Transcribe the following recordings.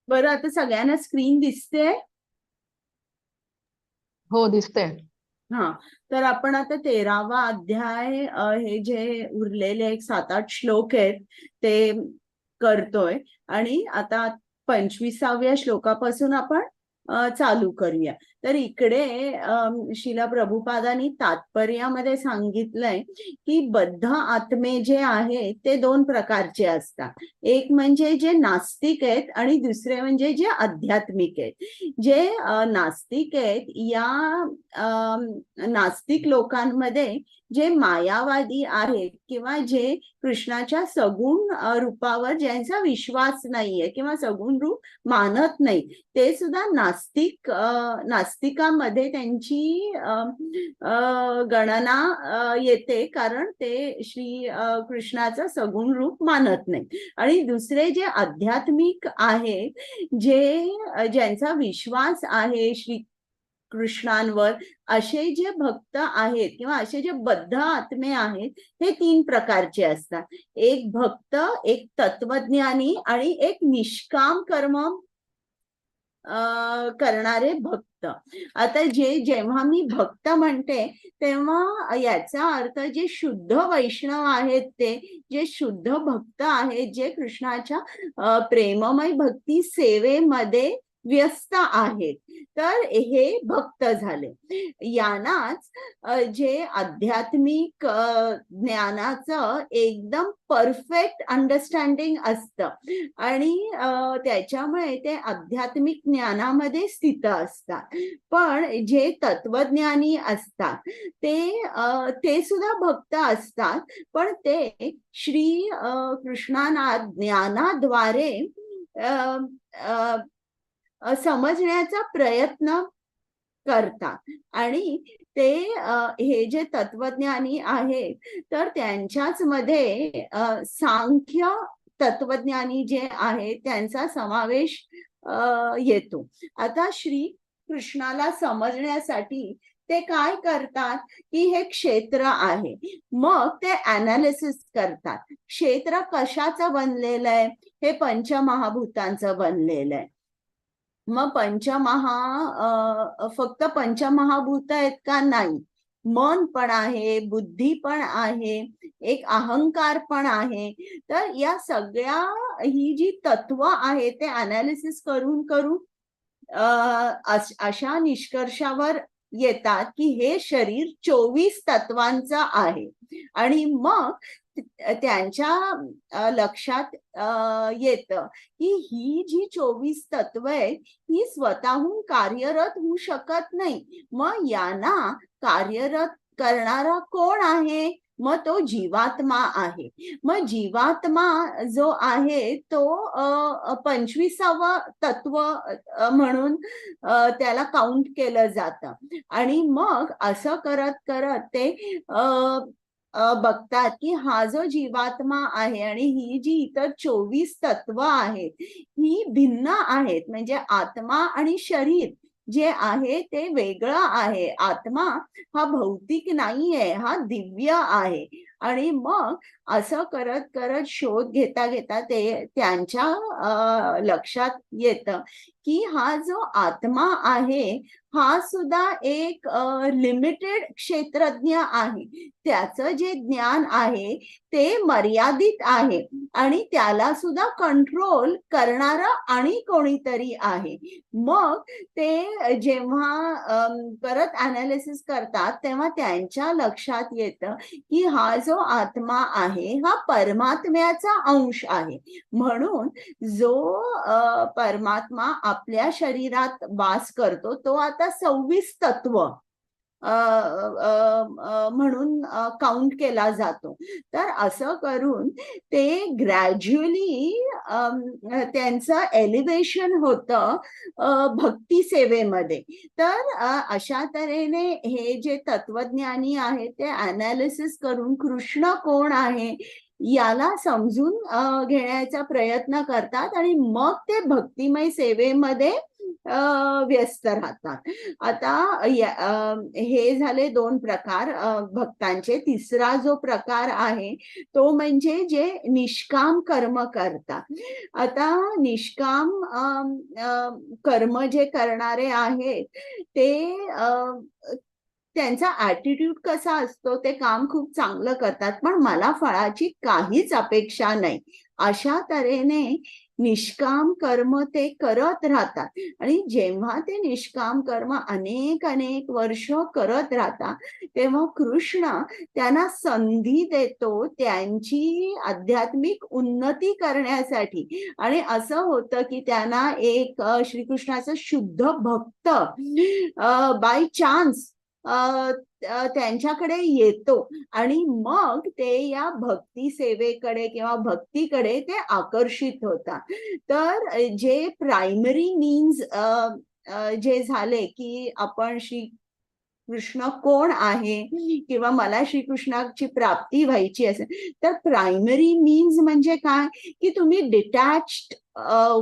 बरं, आता सगळ्यांना स्क्रीन दिसते? हो, दिसते. हा, तर आपण आता 13वा अध्याय, हे जे उरलेले एक 7-8 श्लोक आहेत ते करतोय. आणि आता 25व्या श्लोकापासून आपण चालू करूया. तर इकडे शिला प्रभुपादांनी तात्पर्यामध्ये सांगितलंय की बद्ध आत्मे जे आहेत ते 2 प्रकारचे असतात. एक म्हणजे जे नास्तिक आहेत आणि दुसरे म्हणजे जे आध्यात्मिक आहेत. जे नास्तिक आहेत, या नास्तिक लोकांमध्ये जे मायावादी आहेत किंवा जे कृष्णाच्या सगुण रूपावर ज्यांचा विश्वास नाहीये किंवा सगुण रूप मानत नाही, ते सुद्धा नास्तिकामध्ये त्यांची गणना येते, कारण ते श्री कृष्णाचं सगुण रूप मानत नाही. आणि दुसरे जे आध्यात्मिक आहेत, ज्यांचा विश्वास आहे श्री कृष्णांवर, असे जे भक्त आहेत किंवा असे जे बद्ध आत्मे आहेत, हे 3 प्रकारचे असतात. एक भक्त, एक तत्वज्ञानी आणि एक निष्काम कर्म करणारे भक्त. आता जेव्हा मी भक्त म्हणते तेव्हा याचा अर्थ जे शुद्ध वैष्णव आहेत, ते जे शुद्ध भक्त आहेत, जे कृष्णाच्या प्रेममय भक्ती सेवेमध्ये व्यस्त आहेत, तर हे भक्त झाले. यांनाच जे आध्यात्मिक ज्ञानाचं एकदम परफेक्ट अंडरस्टँडिंग असतं आणि त्याच्यामुळे ते आध्यात्मिक ज्ञानामध्ये स्थित असतात. पण जे तत्वज्ञानी असतात ते सुद्धा भक्त असतात, पण ते श्री कृष्णाना ज्ञानाद्वारे समजण्याचा प्रयत्न करतात. आणि ते हे जे तत्वज्ञानी आहेत, तर त्यांच्याच मध्ये सांख्य तत्वज्ञानी जे आहे त्यांचा समावेश येतो. आता श्री कृष्णाला समजण्यासाठी ते काय करतात की हे क्षेत्र आहे, मग ते अनालिसिस करतात. क्षेत्र कशाचं बनलेलं आहे? हे पंचमहाभूतांचं बनलेलं आहे. मग फक्त पंचमहाभूत आहेत का? नाही, मन पण आहे, बुद्धी पण आहे, एक अहंकार पण आहे. तर या सगळ्या ही जी तत्व आहे ते अनालिसिस करून करून अशा निष्कर्षावर येतात की हे शरीर 24 तत्वांचं आहे. आणि मग त्यांच्या लक्षात येतं की ही जी 24 तत्व आहेत ही स्वतःहून कार्यरत होऊ शकत नाही. मग यांना कार्यरत करणारा कोण आहे? मग तो जीवात्मा आहे. मग जीवात्मा जो आहे तो 25वं तत्व म्हणून त्याला काउंट केलं जातं. आणि मग असं करत करत ते बघतात की हा जो जीवात्मा आहे आणि ही जी इतर 24 तत्व आहेत ही भिन्न आहेत. म्हणजे आत्मा आणि शरीर जे आहे ते वेगळं आहे. आत्मा हा भौतिक नाहीये, हा दिव्य आहे. आणि मग असं करत करत शोध घेता घेता ते त्यांच्या लक्षात येतं की हा जो आत्मा आहे हा सुद्धा एक लिमिटेड क्षेत्रज्ञ आहे. त्याचं जे ज्ञान आहे ते मर्यादित आहे आणि त्याला सुद्धा कंट्रोल करणारं आणि कोणीतरी आहे. मग ते जेव्हा परत अनालिसिस करतात तेव्हा त्यांच्या लक्षात येतं की हा जो आत्मा आहे हा परमात्म्याचा अंश आहे. म्हणून जो परमात्मा आपल्या शरीरात वास करतो तो आता 26 तत्व म्हणून काउंट केला जातो. तर असं करून ते ग्रॅज्युअली त्यांचं एलिव्हेशन होतं भक्ती सेवेमध्ये. तर अशा तऱ्हेने हे जे तत्वज्ञानी आहेत ते अनालिसिस करून कृष्ण कोण आहे याला समजून घेण्याचा प्रयत्न करतात आणि मग ते भक्तिमय सेवेमध्ये व्यस्त राहतात. आता हे झाले 2 प्रकार भक्तांचे. तिसरा जो प्रकार आहे तो म्हणजे जे निष्काम कर्म करतात. आता निष्काम कर्म जे करणारे आहेत ते त्यांचा ॲटिट्यूड कसा असतो, ते काम खूप चांगलं करतात, पण मला फळाची काहीच अपेक्षा नाही, अशा तऱ्हेने निष्काम कर्म ते करत राहतात. आणि जेव्हा ते निष्काम कर्म अनेक अनेक वर्ष करत राहतात, तेव्हा कृष्ण त्यांना संधी देतो त्यांची आध्यात्मिक उन्नती करण्यासाठी. आणि असं होतं की त्यांना एक श्रीकृष्णाचं शुद्ध भक्त बाय चान्स त्यांच्याकडे येतो आणि मग ते या भक्ती सेवेकडे किंवा भक्तीकडे ते आकर्षित होतात. तर जे प्रायमरी मीन्स जे झाले की आपण कृष्ण कोण आहे किंवा मला श्रीकृष्णाची प्राप्ती व्हायची असेल, तर प्रायमरी मीन्स म्हणजे काय की तुम्ही डिटॅच्ड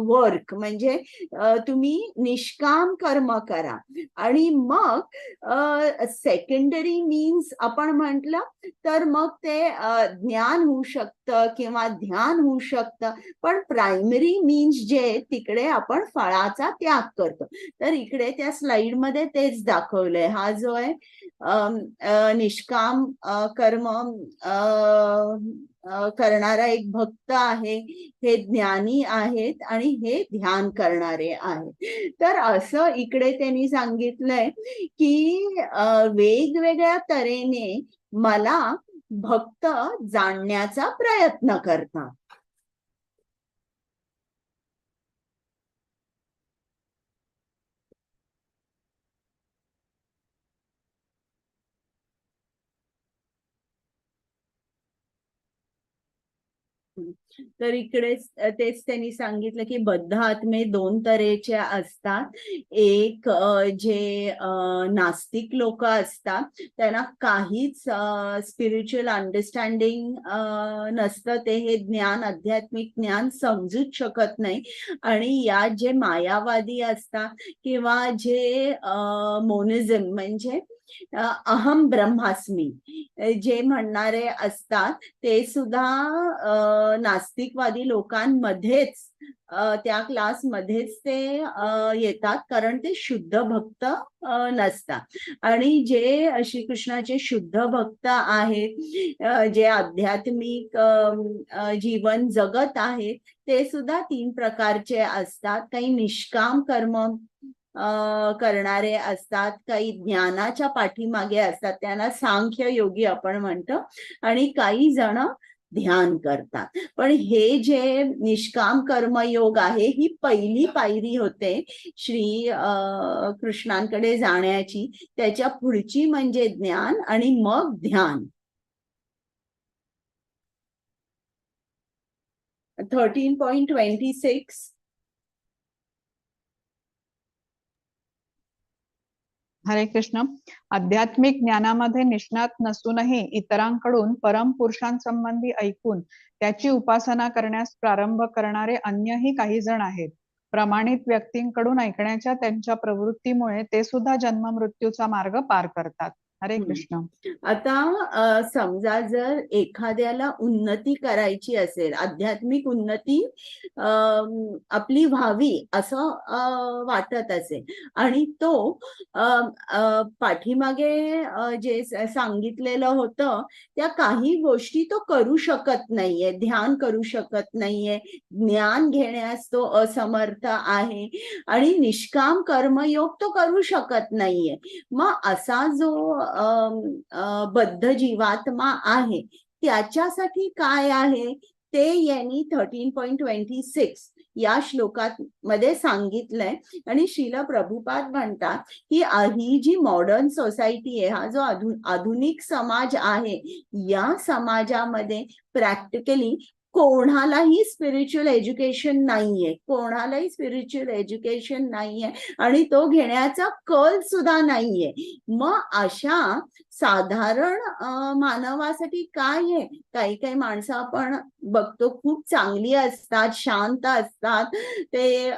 वर्क म्हणजे तुम्ही निष्काम कर्म करा. आणि मग सेकंडरी मीन्स आपण म्हटलं तर मग ते ज्ञान होऊ शकतं किंवा ध्यान होऊ शकतं, पण प्रायमरी मीन्स जे तिकडे आपण फळाचा त्याग करतो. तर इकडे त्या स्लाइडमध्ये तेच दाखवलंय. हा जो आहे निष्काम कर्म करणारा एक भक्त आहे, हे ज्ञानी आहेत आणि हे ध्यान करणारे आहेत. तर असं इकडे त्यांनी सांगितलंय की वेगवेगळ्या तऱ्हेने मला भक्त जाणण्याचा प्रयत्न करतात. तर इकडेच तेच त्यांनी सांगितलं की बद्ध आत्मे 2 तऱ्हेचे असतात. एक जे नास्तिक लोक असतात त्यांना काहीच स्पिरिच्युअल अंडरस्टँडिंग नसतं, ते हे ज्ञान आध्यात्मिक ज्ञान समजूच शकत नाही. आणि या जे मायावादी असतात किंवा जे मोनिझम म्हणजे अहम ब्रह्मास्मी जे म्हणणारे असतात, ते सुद्धा नास्तिकवादी लोकांमध्येच त्या क्लासमध्येच ते येतात, कारण ते शुद्ध भक्त नसतात. आणि जे श्रीकृष्णाचे शुद्ध भक्त आहेत, जे आध्यात्मिक जीवन जगत आहेत, ते सुद्धा 3 प्रकारचे असतात. काही निष्काम कर्म करणारे असतात, काही ज्ञानाच्या पाठीमागे असतात, त्यांना सांख्य योगी आपण म्हणतो, आणि काही जण ध्यान करतात. पण हे जे निष्काम कर्मयोग आहे, ही पहिली पायरी होते श्री कृष्णांकडे जाण्याची. त्याच्या पुढची म्हणजे ज्ञान आणि मग ध्यान. 13.26 हरे कृष्ण. आध्यात्मिक ज्ञानामध्ये निष्णात नसूनही इतरांकडून परमपुरुषांसंबंधी ऐकून त्याची उपासना करण्यास प्रारंभ करणारे अन्यही काही जण आहेत. प्रमाणित व्यक्तींकडून ऐकण्याच्या त्यांच्या प्रवृत्तीमुळे ते सुद्धा जन्म मृत्यूचा मार्ग पार करतात. हरे कृष्ण. आता समजा जर एखाद्याला उन्नती करायची असेल, आध्यात्मिक उन्नती आपली व्हावी असं वाटत असेल, आणि तो पाठीमागे जे सांगितलेलं होतं त्या काही गोष्टी तो करू शकत नाहीये, ध्यान करू शकत नाहीये, ज्ञान घेण्यास तो असमर्थ आहे, आणि निष्काम कर्मयोग तो करू शकत नाहीये. मग असा जो बद्ध जीवात्मा आहे त्याच्यासाठी काय आहे ते यांनी 13.26 या श्लोकात मध्ये सांगितलंय. आणि श्रील प्रभुपाद म्हणतात की ही जी मॉडर्न सोसायटी आहे, हा जो आधुनिक समाज आहे, या समाजामध्ये प्रॅक्टिकली कोणालाही स्पिरिच्युअल एज्युकेशन नाहीये, कोणालाही स्पिरिच्युअल एज्युकेशन नाहीये, आणि तो घेण्याचा कल सुद्धा नाहीये. मग अशा साधारण मानवासाठी काय आहे, काही काही माणसं आपण बघतो खूप चांगली असतात, शांत असतात, ते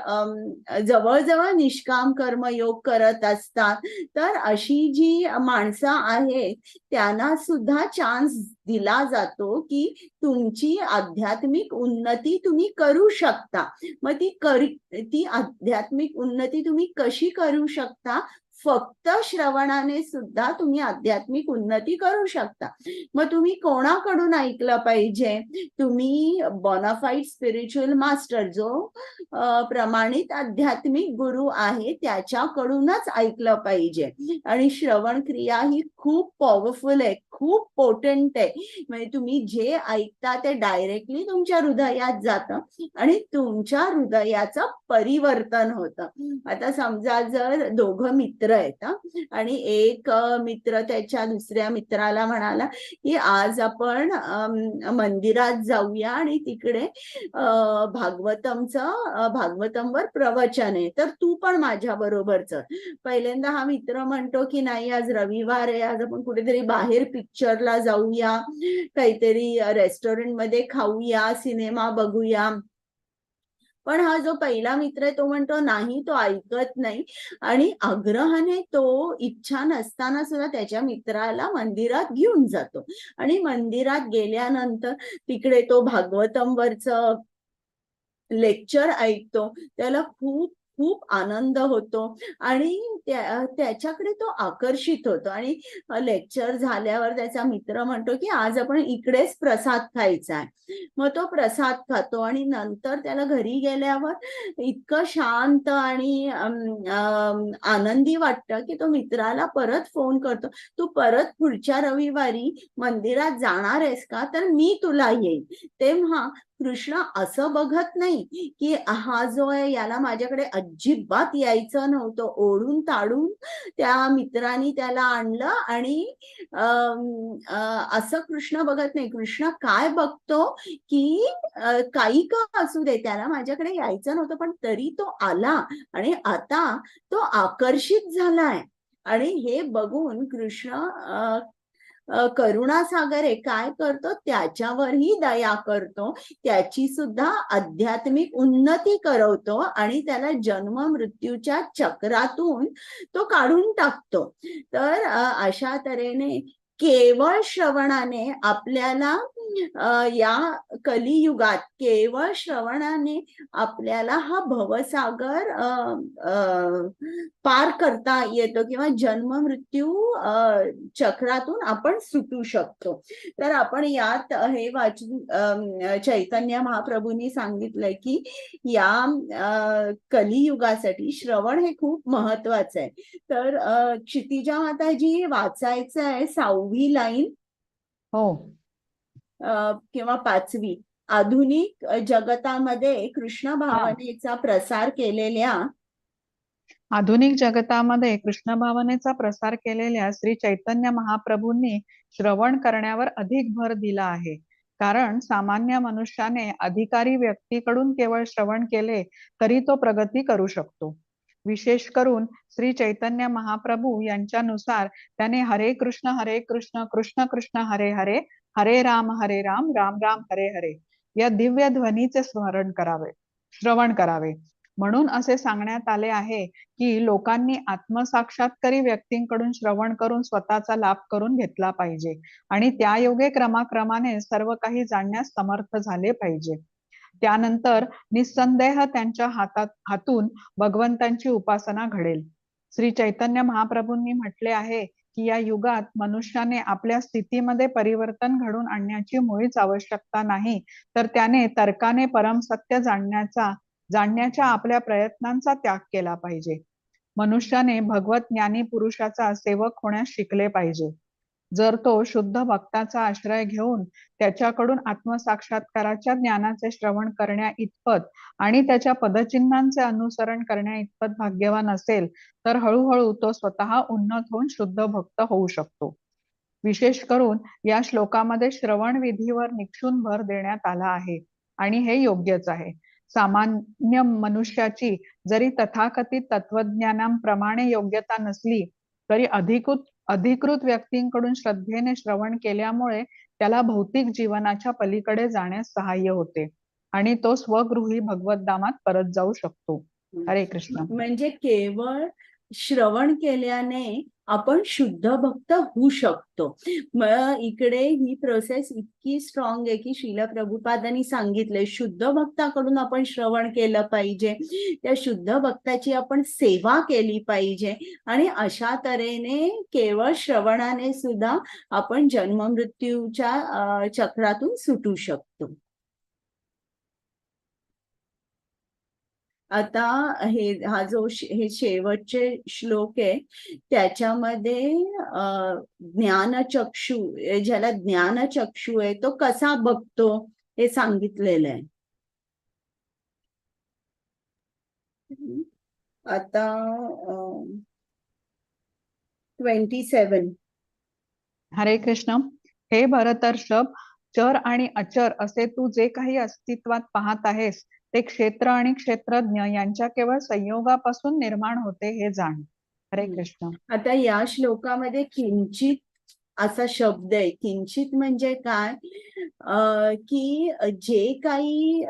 जवळजवळ निष्काम कर्मयोग करत असतात. तर अशी जी माणसं आहेत त्यांना सुद्धा चान्स दिला जातो की तुमची आध्यात्मिक उन्नती तुम्ही करू शकता. मग ती आध्यात्मिक उन्नती तुम्ही कशी करू शकता? फक्त श्रवणाने सुद्धा तुम्ही आध्यात्मिक उन्नती करू शकता. मग तुम्ही कोणाकडून ऐकलं पाहिजे? तुम्ही बोनाफाईड स्पिरिच्युअल मास्टर, जो प्रमाणित आध्यात्मिक गुरु आहे, त्याच्याकडूनच ऐकलं पाहिजे. आणि श्रवण क्रिया ही खूप पॉवरफुल आहे, खूप पोटेंट आहे. म्हणजे तुम्ही जे ऐकता ते डायरेक्टली तुमच्या हृदयात जातं आणि तुमच्या हृदयाचं परिवर्तन होतं. आता समजा जर दोघं मित्र आहेत आणि एक मित्र त्याच्या दुसऱ्या मित्राला म्हणाला की आज आपण मंदिरात जाऊया आणि तिकडे भागवतमवर प्रवचन आहे, तर तू पण माझ्या बरोबर चल. पहिल्यांदा हा मित्र म्हणतो की नाही, आज रविवार आहे, आज आपण कुठेतरी बाहेर पिक्चरला जाऊया, काहीतरी रेस्टॉरंट मध्ये खाऊया, सिनेमा बघूया. पण हा जो पहिला मित्र आहे तो म्हणतो नाही, तो ऐकत नाही आणि आग्रहाने तो इच्छा नसताना सुद्धा त्याच्या मित्राला मंदिरात घेऊन जातो. आणि मंदिरात गेल्यानंतर तिकडे तो भागवतम वरचं लेक्चर ऐकतो. त्याला खूप खूप आनंद होतो आणि त्याच्याकडे तो आकर्षित होतो. आणि लेक्चर झाल्यावर त्याचा मित्र म्हणतो की आज आपण इकडेच प्रसाद खायचा आहे. मग तो प्रसाद खातो आणि नंतर त्याला घरी गेल्यावर इतकं शांत आणि आनंदी वाटतं की तो मित्राला परत फोन करतो, तू परत पुढच्या रविवारी मंदिरात जाणार आहेस का? तर मी तुला येईन. तेव्हा कृष्ण असं बघत नाही की हा जो आहे याला माझ्याकडे अजिबात यायचं नव्हतं, ओढून ताडून त्या मित्रांनी त्याला आणलं. आणि असं कृष्ण बघत नाही. कृष्ण काय बघतो की काही का असू दे, त्याला माझ्याकडे यायचं नव्हतं पण तरी तो आला आणि आता तो आकर्षित झालाय. आणि हे बघून कृष्ण करुणासागर आहे, काय करतो, त्याच्यावरही दया करतो, त्याची सुद्धा आध्यात्मिक उन्नती करवतो आणि त्याला जन्म मृत्यूच्या चक्रातून तो काढून टाकतो. तर अशा तऱ्हेने केवळ श्रवणाने आपल्याला या कलियुगात केवळ श्रवणाने आपल्याला हा भवसागर पार करता येतो किंवा जन्म मृत्यू चक्रातून आपण सुटू शकतो. तर आपण यात हे वाचून चैतन्य महाप्रभूंनी सांगितलंय की या कलियुगासाठी श्रवण हे खूप महत्वाचं आहे. तर क्षितिजा माताजी, वाचायचं आहे 6वी लाईन हो. किंवा 5वी. आधुनिक जगतामध्ये कृष्ण भावनेचा प्रसार केलेल्या आधुनिक जगतामध्ये कृष्ण भावनेचा प्रसार केलेल्या श्री चैतन्य महाप्रभूंनी श्रवण करण्यावर अधिक भर दिला आहे. कारण सामान्य मनुष्याने अधिकारी व्यक्तीकडून केवळ श्रवण केले तरी तो प्रगती करू शकतो. विशेष करून श्री चैतन्य महाप्रभू यांच्यानुसार त्याने हरे कृष्ण कृष्ण कृष्ण हरे हरे, हरे राम राम राम हरे हरे या दिव्य ध्वनीचे श्रवण करावे. म्हणून असे सांगण्यात आले आहे की लोकांनी आत्मसाक्षात्कारी व्यक्तींकडून श्रवण करून स्वतःचा लाभ करून घेतला पाहिजे आणि त्या योगे क्रमाक्रमाने सर्व काही जाणण्यास समर्थ झाले पाहिजे. त्यानंतर निस्संदेह त्यांच्या हातून भगवंतांची उपासना घडेल. श्री चैतन्य महाप्रभूंनी म्हटले आहे की या युगात मनुष्याने आपल्या स्थितीमध्ये परिवर्तन घडून आणण्याची मुळीच आवश्यकता नाही, तर त्याने तर्काने परमसत्य जाणण्याच्या आपल्या प्रयत्नांचा त्याग केला पाहिजे. मनुष्याने भगवत ज्ञानी पुरुषाचा सेवक होण्यास शिकले पाहिजे. जर तो शुद्ध भक्ताचा आश्रय घेऊन त्याच्याकडून आत्मसाक्षात्काराच्या ज्ञानाचे श्रवण करण्या इतपत आणि त्याच्या पदचिन्हांचे अनुसरण करण्या इतपत भाग्यवान असेल, तर हळूहळू तो स्वतः उन्नत होऊन शुद्ध भक्त होऊ शकतो. विशेष करून या श्लोकामध्ये श्रवण विधीवर निक्षून भर देण्यात आला आहे आणि हे योग्यच आहे. सामान्य मनुष्याची जरी तथाकथित तत्वज्ञानाप्रमाणे योग्यता नसली तरी अधिकृत अधिकृत व्यक्तींकडून श्रद्धेने श्रवण केल्यामुळे त्याला भौतिक जीवनाच्या पलीकडे जाण्यास सहाय्य होते आणि तो स्वगृही भगवद्धामात परत जाऊ शकतो. हरे कृष्ण. म्हणजे केवळ श्रवण केल्याने आपण शुद्ध भक्त होऊ शकतो. मग इकडे ही प्रोसेस इतकी स्ट्रॉंग आहे की श्रील प्रभुपादांनी सांगितलंय शुद्ध भक्ताकडून आपण श्रवण केलं पाहिजे, त्या शुद्ध भक्ताची आपण सेवा केली पाहिजे आणि अशा तऱ्हेने केवळ श्रवणाने सुद्धा आपण जन्ममृत्यूच्या चक्रातून सुटू शकतो. आता हा जो हे शेवटचे श्लोक आहे त्याच्यामध्ये ज्ञानचक्षु, ज्याला ज्ञानचक्षु आहे तो कसा बघतो हे सांगितलेलं आहे. आता 27. हरे कृष्ण. हे भरतर्षभ, चर आणि अचर असे तू जे काही अस्तित्वात पाहत आहेस ते क्षेत्र आणि क्षेत्रज्ञ यांच्या केवळ संयोगापासून निर्माण होते हे जाण. हरे कृष्ण. आता या श्लोकामध्ये किंचित असा शब्द आहे. किंचित म्हणजे काय, की जे काही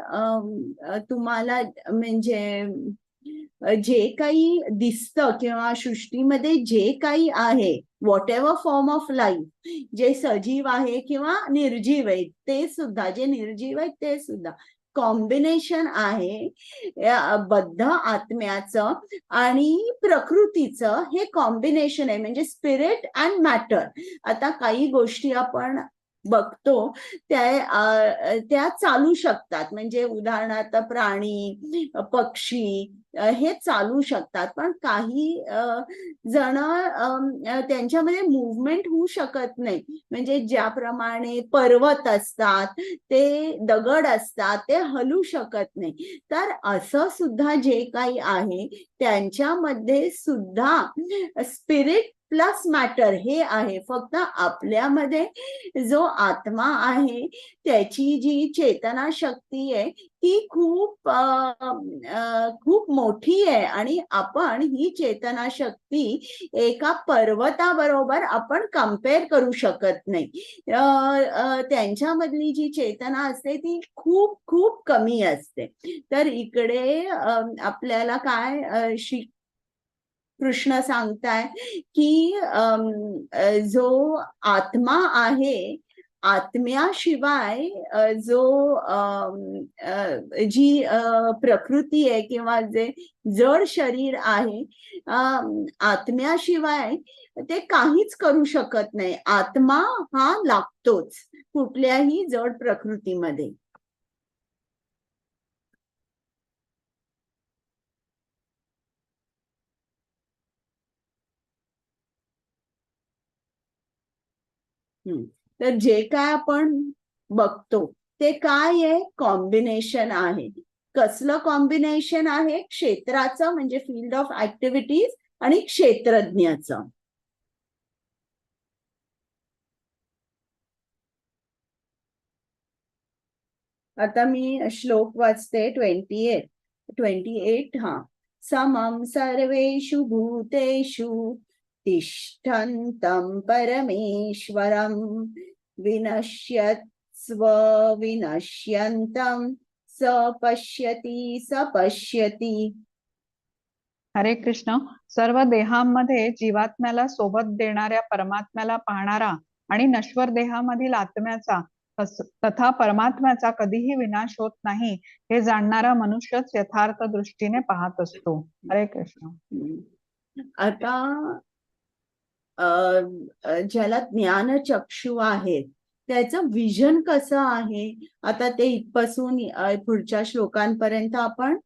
तुम्हाला म्हणजे जे काही दिसतं किंवा सृष्टीमध्ये जे काही आहे, what ever form of life, जे सजीव आहे किंवा निर्जीव आहे ते सुद्धा, जे निर्जीव आहे ते सुद्धा कॉम्बिनेशन आहे बद्ध आत्म्याचं आणि प्रकृतीचं. हे कॉम्बिनेशन आहे म्हणजे स्पिरिट अँड मॅटर. आता काही गोष्टी आपण बघतो त्या चालू शकतात, म्हणजे उदाहरणार्थ प्राणी, पक्षी हे चालू शकतात, पण काही जण त्यांच्यामध्ये मुवमेंट होऊ शकत नाही. म्हणजे ज्याप्रमाणे पर्वत असतात, ते दगड असतात, ते हलू शकत नाही. तर असं सुद्धा जे काही आहे त्यांच्यामध्ये सुद्धा स्पिरिट प्लस मॅटर हे आहे. फक्त आपल्यामध्ये जो आत्मा आहे त्याची जी चेतना शक्ती आहे ती खूप खूप मोठी आहे आणि आपण ही चेतना शक्ती एका पर्वताबरोबर आपण कम्पेअर करू शकत नाही. त्यांच्यामधली जी चेतना असते ती खूप खूप कमी असते. तर इकडे आपल्याला काय श्री कृष्ण सांगताय की जो आत्मा आहे, आत्म्याशिवाय जो जी प्रकृती आहे किंवा जे जड शरीर आहे, आत्म्याशिवाय ते काहीच करू शकत नाही. आत्मा हा लागतोच कुठल्याही जड प्रकृतीमध्ये. तर जे काय आपण बघतो ते काय आहे, कॉम्बिनेशन आहे. कसलं कॉम्बिनेशन आहे, क्षेत्राचं म्हणजे फील्ड ऑफ ऍक्टिव्हिटीज आणि क्षेत्रज्ञाचं. आता मी श्लोक वाचते 28. हा. समम सर्वेषु भूतेषु तिष्ठन्तं परमेश्वरं विनश्यत्स्व विनश्यन्तं स पश्यति. हरे कृष्ण. सर्व देहांमध्ये जीवात्म्याला सोबत देणाऱ्या परमात्म्याला पाहणारा आणि नश्वर देहामधील आत्म्याचा तथा परमात्म्याचा कधीही विनाश होत नाही हे जाणणारा मनुष्यच यथार्थ दृष्टीने पाहत असतो. हरे कृष्ण. आता ज्याला ज्ञानचक्षु आहेत त्याचं विजन कसं आहे, आता ते इथपासून पुढच्या श्लोकांपर्यंत आपण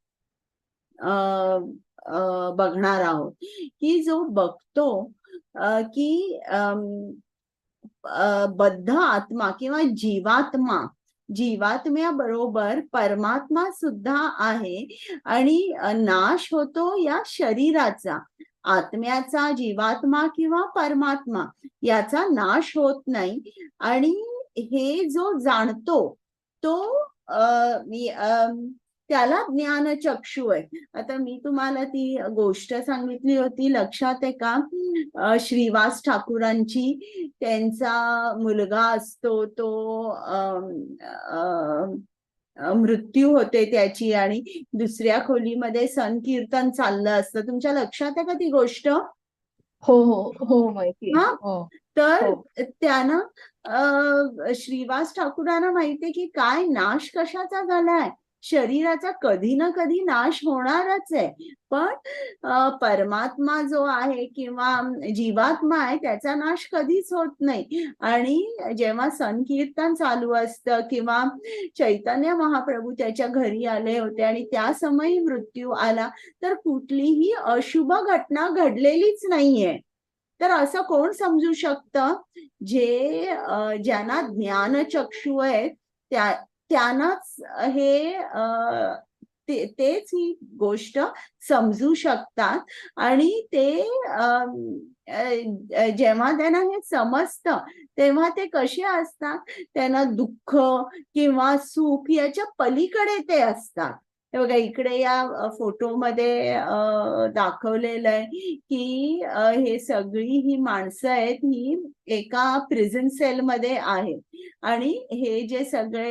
बघणार आहोत. की जो बघतो की बद्ध आत्मा किंवा जीवात्म्याबरोबर परमात्मा सुद्धा आहे आणि नाश होतो या शरीराचा. आत्म्याचा, जीवात्मा किंवा परमात्मा याचा नाश होत नाही. आणि हे जो जाणतो तो त्याला ज्ञानचक्षु आहे. आता मी तुम्हाला ती गोष्ट सांगितली होती, लक्षात आहे का? श्रीवास ठाकूरांची. त्यांचा मुलगा असतो तो मृत्यू होते त्याची, आणि दुसऱ्या खोलीमध्ये संकीर्तन चाललं असतं. तुमच्या लक्षात आहे का ती गोष्ट? हो हो हो माहितीये. हा, हो तर हो. त्यानं श्रीवास ठाकूरांना माहितीये की काय नाश कशाचा झालाय, शरीराचा कधी ना कधी नाश होणारच आहे. पण परमात्मा जो आहे किंवा जीवात्मा आहे त्याचा नाश कधीच होत नाही. आणि जेव्हा संकीर्तन चालू असतं किंवा चैतन्य महाप्रभू त्याच्या घरी आले होते आणि त्या समयी मृत्यू आला, तर कुठलीही अशुभ घटना घडलेलीच नाहीये. तर असं कोण समजू शकतं? ज्यांना ज्ञानचक्षु आहे त्यांनाच तेच ही गोष्ट समजू शकतात. आणि ते जेव्हा त्यांना हे समजतं तेव्हा ते कसे असतात, त्यांना दुःख किंवा सुख याच्या पलीकडे ते असतात. हे बघा, इकडे या फोटोमध्ये दाखवलेलं आहे की हे सगळी ही माणसं आहेत, ही एका प्रिझन सेल मध्ये आहेत. आणि हे जे सगळे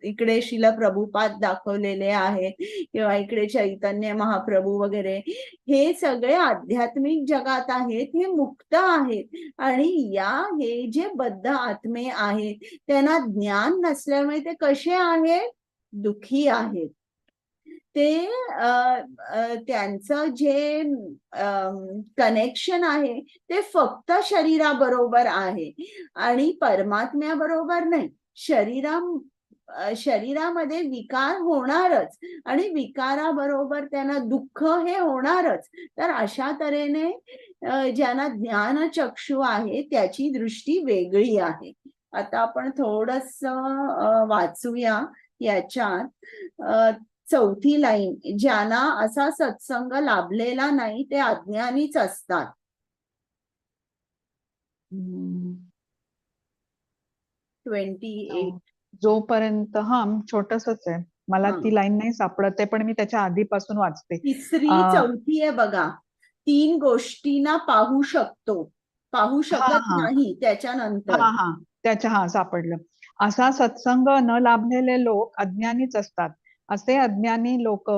इकडे शिला प्रभुपाद दाखवलेले आहेत किंवा इकडे चैतन्य महाप्रभू वगैरे, हे सगळे आध्यात्मिक जगात आहेत, हे मुक्त आहेत. आणि हे जे बद्ध आत्मे आहेत त्यांना ज्ञान नसल्यामुळे ते कसे आहेत? दुःखी आहेत. ते त्यांचं जे कनेक्शन आहे ते फक्त शरीराबरोबर आहे आणि परमात्म्याबरोबर नाही. शरीरामध्ये विकार होणारच आणि विकाराबरोबर त्यांना दुःख हे होणारच. तर अशा तऱ्हेने ज्यांना ज्ञानचक्षु आहे त्याची दृष्टी वेगळी आहे. आता आपण थोडस वाचूया याच्यात. चौथी लाईन, ज्यांना असा सत्संग लाभलेला नाही ते अज्ञानीच असतात. 28. जोपर्यंत छोटसच आहे, मला ती लाईन नाही सापडत आहे, पण मी त्याच्या आधीपासून वाचते. तिसरी चौथी आहे बघा. 3 गोष्टींना पाहू शकत नाही त्याच्यानंतर. त्याच्या सापडलं. असा सत्संग न लाभलेले लोक अज्ञानीच असतात. असे अज्ञानी लोक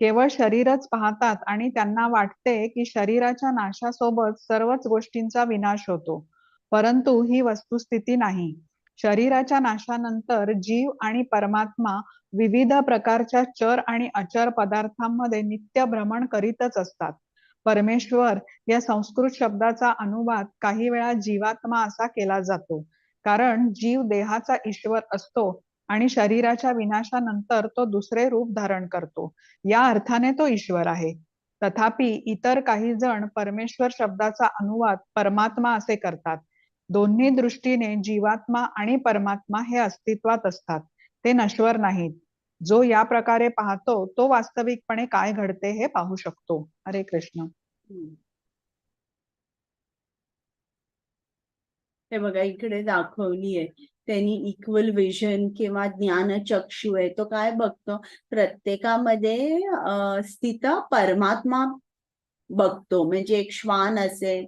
केवळ शरीरच पाहतात आणि त्यांना वाटते की शरीराच्या नाशासोबत सर्वच गोष्टींचा विनाश होतो. परंतु ही वस्तुस्थिती नाही. शरीराच्या नाशानंतर जीव आणि परमात्मा विविध प्रकारच्या चर आणि अचर पदार्थांमध्ये नित्य भ्रमण करीतच असतात. परमेश्वर या संस्कृत शब्दाचा अनुवाद काही वेळा जीवात्मा असा केला जातो, कारण जीव देहाचा ईश्वर असतो आणि शरीराच्या विनाशानंतर तो दुसरे रूप धारण करतो. या अर्थाने तो ईश्वर आहे. तथापि इतर काही जण परमेश्वर शब्दाचा अनुवाद परमात्मा असे करतात. दोन्ही दृष्टीने जीवात्मा आणि परमात्मा हे अस्तित्वात असतात, ते नश्वर नाहीत. जो या प्रकारे पाहतो तो वास्तविकपणे काय घडते हे पाहू शकतो. हरे कृष्ण. हे बघा, इकडे दाखवली आहे त्यांनी इक्वल विजन किंवा ज्ञानचक्षु आहे. तो काय बघतो? प्रत्येकामध्ये स्थित परमात्मा बघतो. म्हणजे एक श्वान असेल,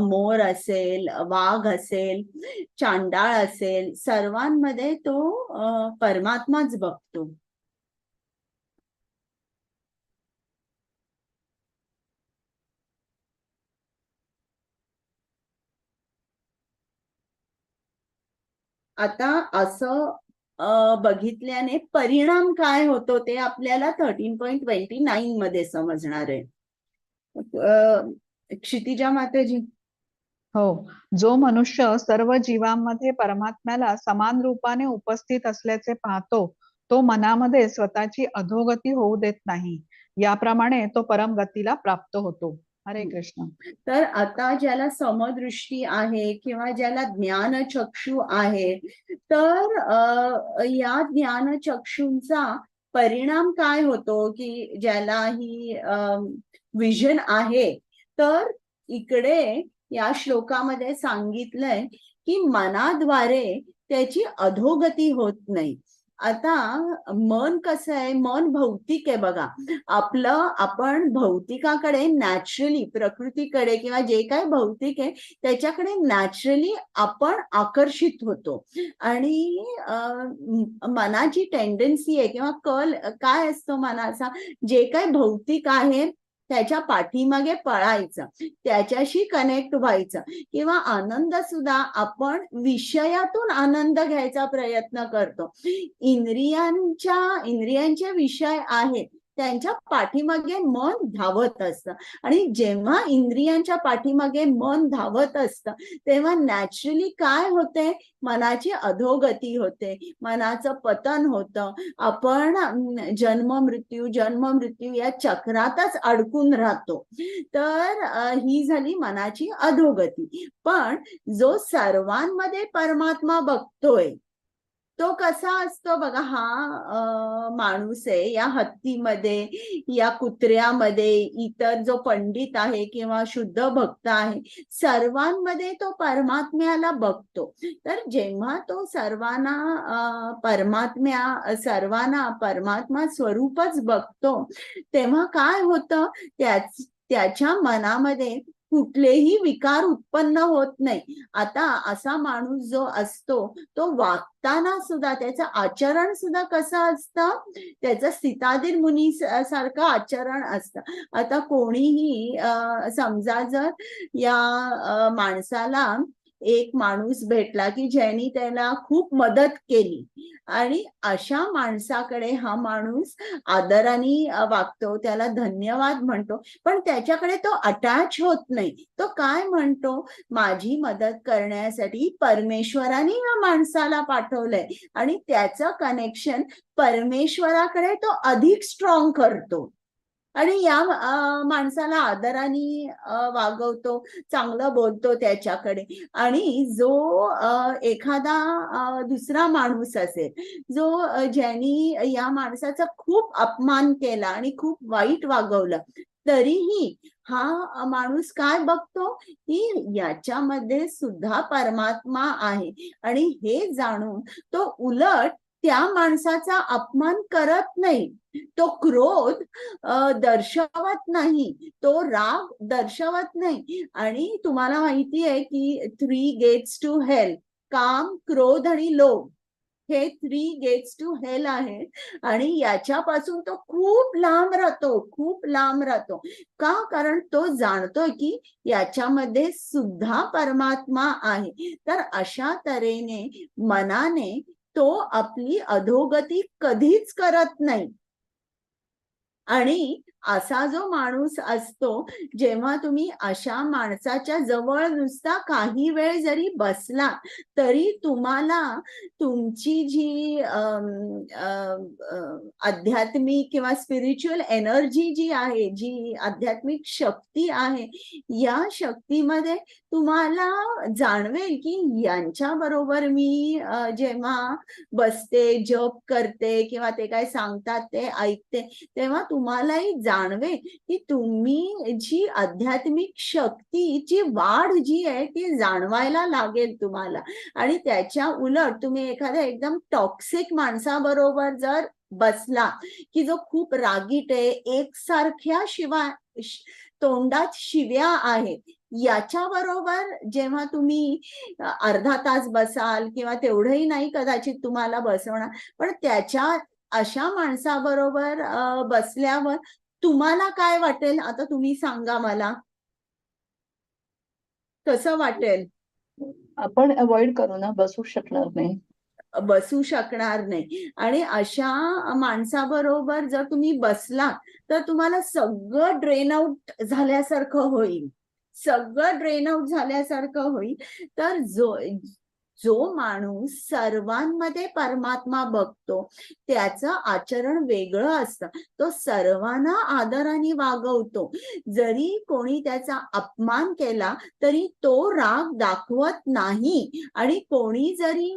मोर असेल, वाघ असेल, चांडाळ असेल, सर्वांमध्ये तो परमात्माच बघतो. आता असं बघितल्याने परिणाम काय होतो ते आपल्याला 13.29 मध्ये समजणार आहे. क्षितिजा माताजी. हो, जो मनुष्य सर्व जीवांमध्ये परमात्म्याला समान रूपाने उपस्थित असल्याचे पाहतो, तो मनामध्ये स्वतःची अधोगती होऊ देत नाही. याप्रमाणे तो परमगतीला प्राप्त होतो. हरे कृष्ण. तर आता ज्याला समदृष्टी आहे किंवा ज्याला ज्ञानचक्षु आहे, तर या ज्ञानचक्षूंचा परिणाम काय होतो की ज्याला ही विजन आहे, तर इकडे या श्लोकामध्ये सांगितलंय की मनाद्वारे त्याची अधोगती होत नाही. आता मन कसं आहे, मन भौतिक आहे बघा. आपण भौतिकाकडे नॅचरली, प्रकृतीकडे किंवा जे काही भौतिक आहे त्याच्याकडे नॅचरली आपण आकर्षित होतो. आणि मनाची टेंडन्सी आहे किंवा कल काय असतो मनाचा, जे काही भौतिक आहे त्याच्या पाठीमागे पळायचं, त्याच्याशी कनेक्ट व्हायचं. किंवा आनंद सुद्धा आपण विषयातून आनंद घ्यायचा प्रयत्न करतो. इंद्रियांचे विषय आहेत त्यांच्या पाठीमागे मन धावत असतं. आणि जेव्हा इंद्रियांच्या पाठीमागे मन धावत असतं तेव्हा नॅचरली काय होते, मनाची अधोगती होते, मनाचं पतन होतं. आपण जन्म मृत्यू या चक्रातच अडकून राहतो. तर ही झाली मनाची अधोगती. पण जो सर्वांमध्ये परमात्मा बघतोय तो कसा असतो बघा. हा माणूस आहे, या हत्तीमध्ये, या कुत्र्यामध्ये, इतर जो पंडित आहे किंवा शुद्ध भक्त आहे, सर्वांमध्ये तो परमात्म्याला बघतो. तर जेव्हा तो सर्वांना परमात्मा स्वरूपच बघतो तेव्हा काय होतं, त्याच्या मनामध्ये कुठलेही विकार उत्पन्न होत नाही. आता असा माणूस जो असतो तो वागताना सुद्धा त्याचं आचरण सुद्धा कसं असतं, त्याचं सीताधीर मुनी सारखं आचरण असतं. आता कोणीही समजा जर या माणसाला एक माणूस भेटला की ज्यांनी त्याला खूप मदत केली आणि अशा माणसाकडे हा माणूस आदराने वागतो, त्याला धन्यवाद म्हणतो, पण त्याच्याकडे तो अटॅच होत नाही. तो काय म्हणतो, माझी मदत करण्यासाठी परमेश्वराने या माणसाला पाठवलंय आणि त्याचं कनेक्शन परमेश्वराकडे तो अधिक स्ट्रॉंग करतो. आणि या माणसाला आदराने वागवतो, चांगलं बोलतो त्याच्याकडे. आणि जो एखादा दुसरा माणूस असेल जो ज्यांनी या माणसाचा खूप अपमान केला आणि खूप वाईट वागवलं, तरीही हा माणूस काय बघतो की याच्यामध्ये सुद्धा परमात्मा आहे. आणि हे जाणून तो उलट त्या माणसाचा अपमान करत नाही, तो क्रोध दर्शवत नाही, तो राग दर्शवत नाही. आणि तुम्हाला माहिती आहे की 3 गेट्स टू हेल, काम, क्रोध आणि लोभ, हे 3 गेट्स टू हेल आहे. आणि याच्यापासून तो खूप लांब राहतो. का? कारण तो जाणतोय की याच्यामध्ये सुद्धा परमात्मा आहे. तर अशा तऱ्हेने मनाने तो आपली अधोगती कधीच करत नाही. आणि असा जो माणूस असतो, जेव्हा तुम्ही अशा माणसाच्या जवळ नुसता काही वेळ जरी बसला तरी तुम्हाला तुमची जी आध्यात्मिक किंवा स्पिरिच्युअल एनर्जी जी आहे, जी आध्यात्मिक शक्ती आहे, या शक्तीमध्ये तुम्हाला जाणवेल की यांच्या बरोबर मी जेव्हा बसते, जप करते किंवा ते काय सांगतात ते ऐकते, तेव्हा तुम्हालाही जाणवे की तुम्ही जी आध्यात्मिक शक्तीची वाढ जी आहे ती जाणवायला लागेल तुम्हाला. आणि त्याच्या उलट तुम्ही एखाद्या एकदम टॉक्सिक माणसाबरोबर जर बसला की जो खूप रागीट आहे, एकसारख्या तोंडात शिव्या आहेत, याच्या बरोबर जेव्हा तुम्ही अर्धा तास बसाल किंवा तेवढंही नाही कदाचित तुम्हाला बसवणार, पण अशा माणसाबरोबर बसल्यावर तुम्हाला काय वाटेल, आता तुम्ही सांगा मला, कसं वाटेल? आपण अवॉइड करू ना, बसू शकणार नाही. बसू शकणार नाही. आणि अशा माणसाबरोबर जर तुम्ही बसला तर तुम्हाला सगळं ड्रेन आउट झाल्यासारखं होईल. तर जो माणूस सर्वांमध्ये परमात्मा बघतो त्याचं आचरण वेगळं असतं. तो सर्वांना आदराने वागवतो. जरी कोणी त्याचा अपमान केला तरी तो राग दाखवत नाही. आणि कोणी जरी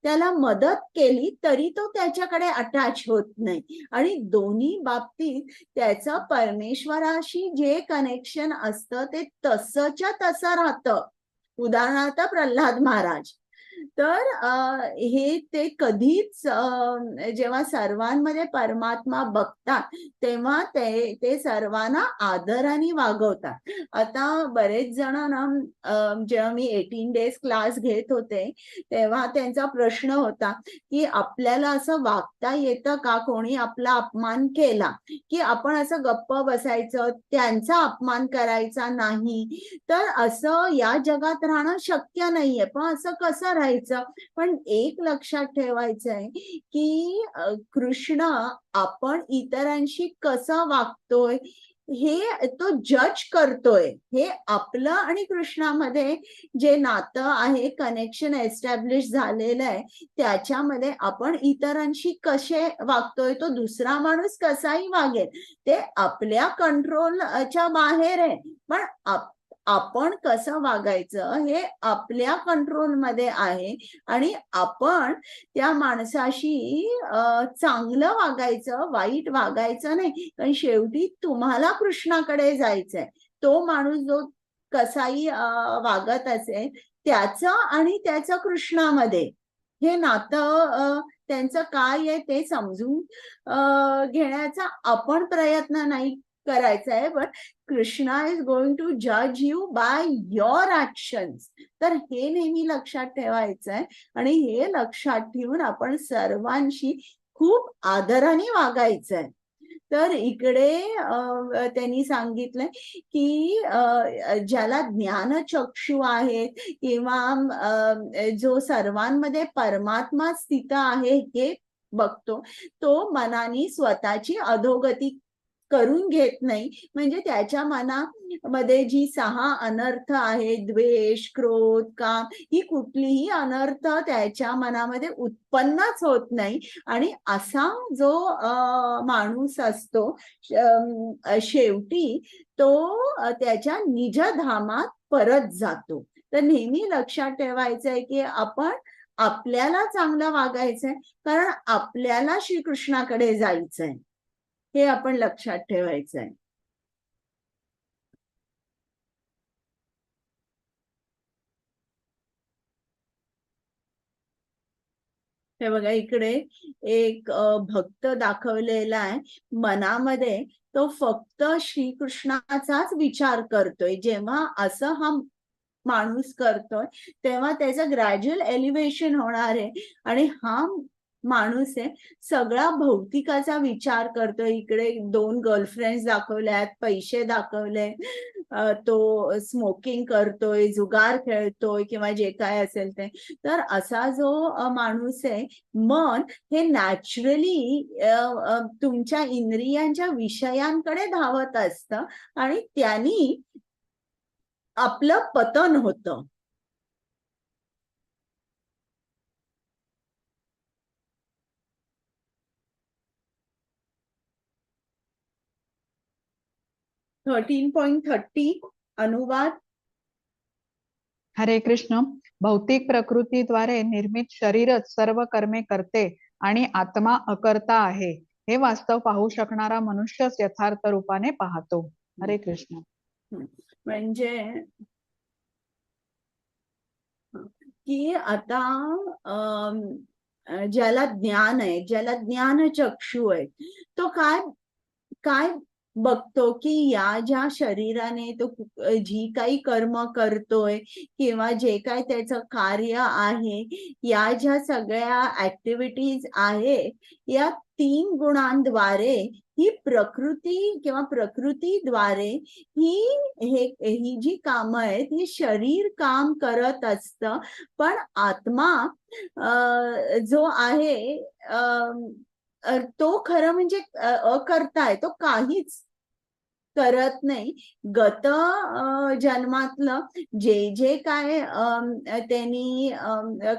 त्याला मदत केली तरी तो त्याच्याकडे अटॅच होत नाही. आणि दोन्ही बाबतीत त्याचं परमेश्वराशी जे कनेक्शन असतं ते तसंच्या तसं राहतं. उदाहरणार्थ प्रल्हाद महाराज, तर हे ते कधीच जेव्हा सर्वांमध्ये परमात्मा बघतात तेव्हा ते सर्वांना आदराने वागवतात. आता बरेच जण ना जेव्हा मी 18 डेज क्लास घेत होते तेव्हा त्यांचा प्रश्न होता की आपल्याला असं वागता येतं का, कोणी आपला अपमान केला की आपण असं गप्प बसायचं, त्यांचा अपमान करायचा नाही. तर असं या जगात राहणं शक्य नाहीये, पण असं कसं राहायचं. पण एक लक्षात ठेवायचंय की कृष्ण आपण इतरांशी कसं वागतोय हे तो जज करतोय. हे आपलं आणि कृष्णामध्ये जे नातं आहे, कनेक्शन एस्टॅब्लिश झालेलं आहे, त्याच्यामध्ये आपण इतरांशी कसे वागतोय, तो दुसरा माणूस कसाही वागेल, ते आपल्या कंट्रोलच्या बाहेर आहे. पण आपण कसं वागायचं हे आपल्या कंट्रोलमध्ये आहे आणि आपण त्या माणसाशी चांगलं वागायचं, वाईट वागायचं नाही. कारण शेवटी तुम्हाला कृष्णाकडे जायचंय. तो माणूस जो कसाही वागत असेल त्याचं आणि त्याचं कृष्णामध्ये हे नातं त्यांचं काय आहे ते समजून घेण्याचा आपण प्रयत्न नाही करायचा आहे. पण कृष्णा इज गोइंग टू जज यू बाय युअर ऍक्शन्स. तर हे नेहमी लक्षात ठेवायचं आहे आणि हे लक्षात ठेवून आपण सर्वांशी खूप आदराने वागायचं आहे. तर इकडे त्यांनी सांगितलंय की ज्याला ज्ञानचक्षु आहे किंवा जो सर्वांमध्ये परमात्मा स्थित आहे हे बघतो, तो मनाने स्वतःची अधोगती करून घेत नाही. म्हणजे त्याच्या मनामध्ये जी 6 अनर्थ आहे, द्वेष, क्रोध, काम, ही कुठलीही अनर्थ त्याच्या मनामध्ये उत्पन्नच होत नाही. आणि असा जो माणूस असतो शेवटी तो त्याच्या निजधामात परत जातो. तर नेहमी लक्षात ठेवायचंय की आपण आपल्याला चांगलं वागायचंय, कारण आपल्याला श्रीकृष्णाकडे जायचंय. हे आपण लक्षात ठेवायचंय. हे बघा इकडे एक भक्त दाखवलेला आहे. मनामध्ये तो फक्त श्रीकृष्णाचाच विचार करतोय. जेव्हा असं हा माणूस करतोय तेव्हा त्याचं ग्रॅज्युअल एलिव्हेशन होणार आहे. आणि हा माणूस आहे सगळा भौतिकाचा विचार करतोय. इकडे 2 गर्लफ्रेंड्स दाखवल्यात, पैसे दाखवले, तो स्मोकिंग करतोय, जुगार खेळतोय किंवा जे काय असेल ते. तर असा जो माणूस आहे, मन हे नॅचरली तुमच्या इंद्रियांच्या विषयांकडे धावत असतं आणि त्यांनी आपलं पतन होतं. (13.30) अनुवाद. हरे कृष्ण. भौतिक प्रकृतीद्वारे निर्मित शरीरच सर्व कर्मे करते आणि आत्मा अकर्ता आहे हे वास्तव पाहू शकणारा मनुष्यच यथार्थ रूपाने पाहतो. हरे कृष्ण. म्हणजे की आता ज्याला ज्ञान आहे, ज्याला ज्ञानचक्षु आहे, तो काय काय बघतो की या ज्या शरीराने तो जी काही कर्म करतोय किंवा जे काही त्याचं कार्य आहे, या ज्या सगळ्या ऍक्टिव्हिटीज आहे, या 3 गुणांद्वारे ही प्रकृती किंवा प्रकृतीद्वारे ही जी कामं आहेत ही शरीर काम करत असतं. पण आत्मा जो आहे तो खरं म्हणजे अकर्ता आहे. तो काहीच करत नाही. गत जन्मातलं जे काय त्यांनी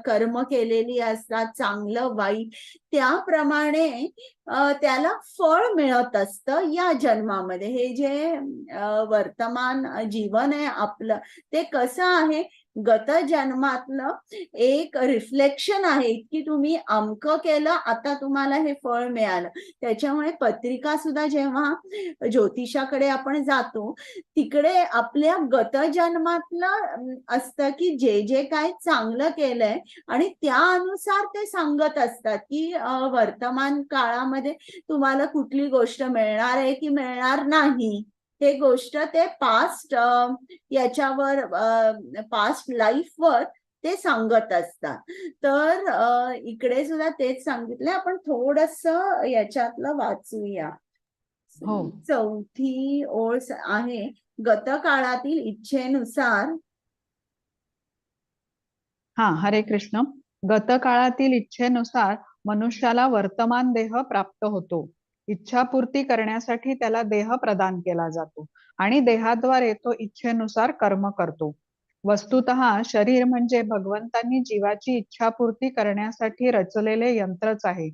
कर्म केलेली असतात, चांगलं वाईट, त्याप्रमाणे त्याला फळ मिळत असतं या जन्मामध्ये. हे जे वर्तमान जीवन आहे आपलं, ते कसं आहे, गत जन्मातलं एक रिफ्लेक्शन आहे की तुम्ही अमकं केलं, आता तुम्हाला हे फळ मिळालं. त्याच्यामुळे पत्रिका सुद्धा जेव्हा ज्योतिषाकडे आपण जातो तिकडे आपल्या गत जन्मातलं असतं की जे जे काय चांगलं केलंय आणि त्यानुसार ते सांगत असतात की वर्तमान काळामध्ये तुम्हाला कुठली गोष्ट मिळणार आहे की मिळणार नाही. ते गोष्ट ते पास्ट याच्यावर पास्ट लाईफवर ते सांगत असतात. तर इकडे सुद्धा तेच सांगितलंय. आपण थोडस याच्यातलं वाचूया. हो. 4थी ओळ आहे, गतकाळातील इच्छेनुसार. हरे कृष्ण. गतकाळातील इच्छेनुसार मनुष्याला वर्तमान देह प्राप्त होतो. इच्छापूर्ती करण्यासाठी त्याला देह प्रदान केला जातो आणि देहाद्वारे तो इच्छेनुसार कर्म करतो. वस्तुतः शरीर म्हणजे भगवंतांनी जीवाची इच्छापूर्ती करण्यासाठी रचलेले यंत्रच आहे.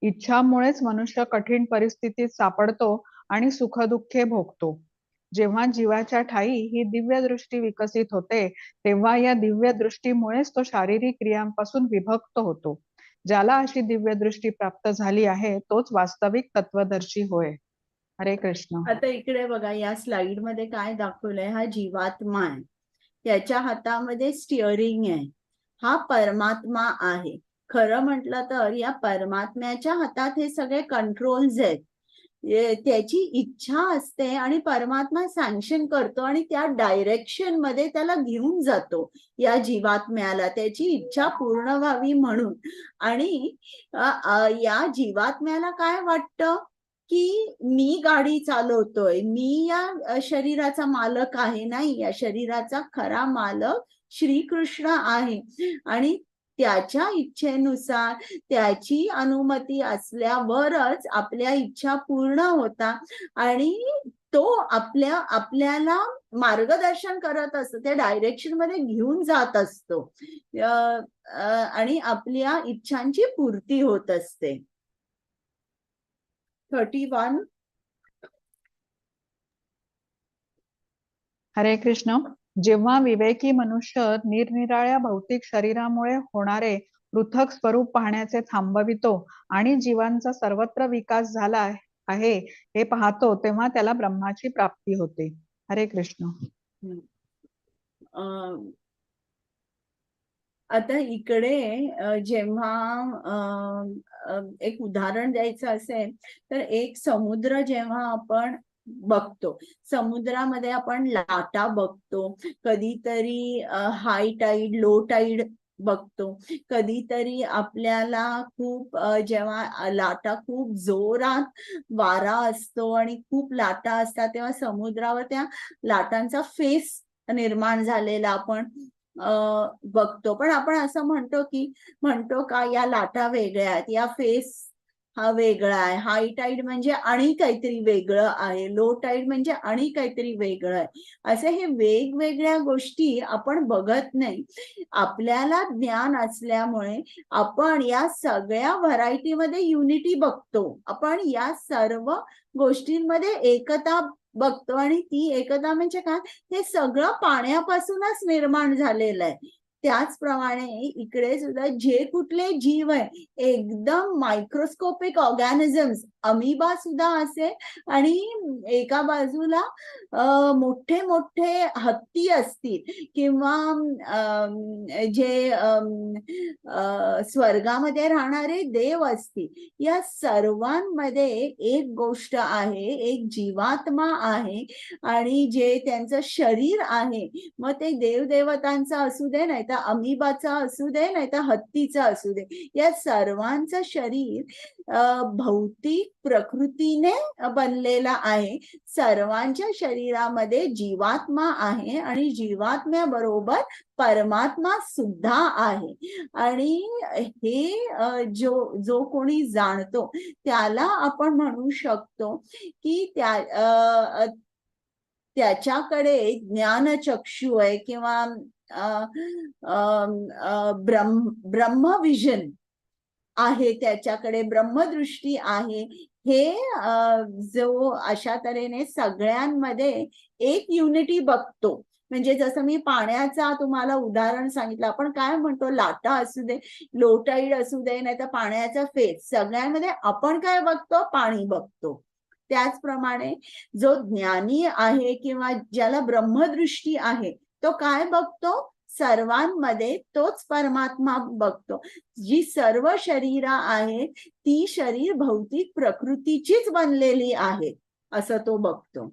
इच्छामुळेच मनुष्य कठीण परिस्थितीत सापडतो आणि सुखदुःखे भोगतो. जेव्हा जीवाच्या ठायी ही दिव्य दृष्टी विकसित होते तेव्हा या दिव्य दृष्टीमुळेच तो शारीरिक क्रियांपासून विभक्त होतो. ज्याला अशी दिव्य दृष्टी प्राप्त झाली आहे तोच वास्तविक तत्वदर्शी होय. हरे कृष्ण. आता इकडे बघा, या स्लाइड मध्ये काय दाखवलंय, हा जीवात्मा आहे, त्याच्या हातामध्ये स्टिअरिंग आहे. हा परमात्मा आहे. खरं म्हटलं तर या परमात्म्याच्या हातात हे सगळे कंट्रोल्स आहेत. त्याची इच्छा असते आणि परमात्मा सँक्शन करतो आणि त्या डायरेक्शन मध्ये त्याला घेऊन जातो या जीवात्म्याला, त्याची इच्छा पूर्ण व्हावी म्हणून. आणि या जीवात्म्याला काय वाटतं की मी गाडी चालवतोय, मी या शरीराचा मालक आहे. नाही, या शरीराचा खरा मालक श्रीकृष्ण आहे आणि त्याच्या इच्छेनुसार त्याची अनुमती असल्यावरच आपल्या इच्छा पूर्ण होतात आणि तो आपल्याला मार्गदर्शन करत असतो, त्या डायरेक्शन मध्ये घेऊन जात असतो आणि आपल्या इच्छांची पूर्ती होत असते. 31. हरे कृष्ण. जेव्हा विवेकी मनुष्य निरनिराळ्या भौतिक शरीरामुळे होणारे पृथक स्वरूप पाहण्याचे थांबवितो आणि जीवांचा सर्वत्र विकास झाला आहे हे पाहतो तेव्हा त्याला ब्रह्माची प्राप्ती होते. हरे कृष्ण. आता इकडे जेव्हा एक उदाहरण द्यायचं असेल तर एक समुद्र जेव्हा आपण बघतो, समुद्रामध्ये आपण लाटा बघतो, कधीतरी हाय टाईड लो टाईड बघतो, कधीतरी आपल्याला खूप जेव्हा लाटा खूप जोरात वारा असतो आणि खूप लाटा असतात तेव्हा समुद्रावर त्या लाटांचा फेस निर्माण झालेला आपण बघतो. पण आपण असं म्हणतो का या लाटा वेगळ्या आहेत, या फेस हा वेगळा आहे, हाय टाईड म्हणजे आणि काहीतरी वेगळं आहे, लो टाईड म्हणजे आणि काहीतरी वेगळं आहे. असे हे वेगवेगळ्या गोष्टी आपण बघत नाही. आपल्याला ज्ञान असल्यामुळे आपण या सगळ्या व्हरायटीमध्ये युनिटी बघतो. आपण या सर्व गोष्टींमध्ये एकता बघतो आणि ती एकता म्हणजे काय, हे सगळं पाण्यापासूनच निर्माण झालेलं आहे. त्याचप्रमाणे इकडे सुद्धा जे कुठले जीव आहे एकदम मायक्रोस्कोपिक ऑर्गॅनिझम्स, अमिबा सुद्धा असे आणि एका बाजूला मोठे मोठे हत्ती असतील किंवा जे स्वर्गामध्ये राहणारे देव असतील, या सर्वांमध्ये एक गोष्ट आहे, एक जीवात्मा आहे आणि जे त्यांचं शरीर आहे, मग ते देवदेवतांचं असू दे, नाही तर अमिबाचं असू दे, नाही तर हत्तीचं असू दे, या सर्वांचं शरीर भौतिक प्रकृतीने बनलेला आहे. सर्वांच्या शरीरामध्ये जीवात्मा आहे आणि जीवात्म्याबरोबर परमात्मा सुद्धा आहे. आणि हे जो कोणी जाणतो त्याला आपण म्हणू शकतो की त्याच्याकडे ज्ञानचक्षु आहे किंवा ब्रह्मविजन आहे, त्याच्याकडे ब्रह्मदृष्टी आहे. हे जो अशा तऱ्हेने सगळ्यांमध्ये एक युनिटी बघतो, म्हणजे जसं मी पाण्याचा तुम्हाला उदाहरण सांगितलं, आपण काय म्हणतो, लाटा असू दे, लो टाईड असू दे, नाही तर पाण्याचा फेज, सगळ्यांमध्ये आपण काय बघतो, पाणी बघतो. त्याचप्रमाणे जो ज्ञानी आहे किंवा ज्याला ब्रह्मदृष्टी आहे, तो काय बघतो, सर्वांमध्ये तोच परमात्मा बघतो. जी सर्व शरीर आहेत ती शरीर भौतिक प्रकृतीचीच बनलेली आहेत असं तो बघतो.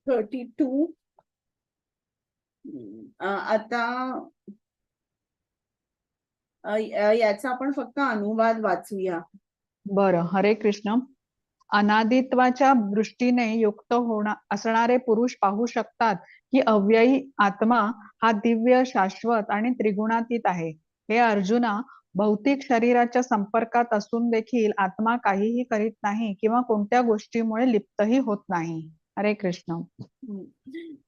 Thirty two. आता याचा आपण फक्त अनुवाद वाचूया. बरं. हरे कृष्ण. अनादित्वाच्या दृष्टीने युक्त असणारे पुरुष पाहू शकतात की अव्ययी आत्मा हा दिव्य, शाश्वत आणि त्रिगुणातीत आहे. हे अर्जुना, भौतिक शरीराच्या संपर्कात असून देखील आत्मा काहीही करीत नाही किंवा कोणत्या गोष्टीमुळे लिप्तही होत नाही. हरे कृष्ण.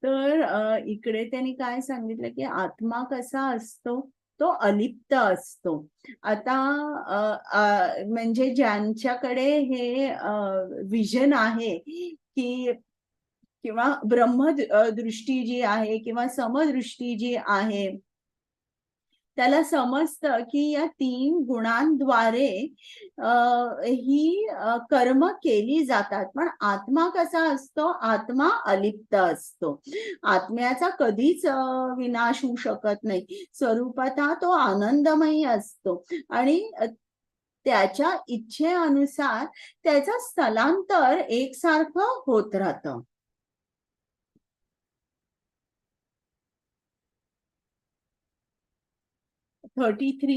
तर इकडे त्यांनी काय सांगितलं की आत्मा कसा असतो, तो अलिप्त असतो. आता म्हणजे ज्यांच्याकडे हे विजन आहे की किंवा ब्रह्मदृष्टी जी आहे किंवा समदृष्टी जी आहे, त्याला समजतं की या 3 गुणांद्वारे ही कर्म केली जातात. पण आत्मा कसा असतो, आत्मा अलिप्त असतो. आत्म्याचा कधीच विनाश होऊ शकत नाही. स्वरूपातः तो आनंदमयी असतो आणि त्याच्या इच्छेनुसार त्याचं स्थलांतर एकसारखं होत राहतं. Thirty three.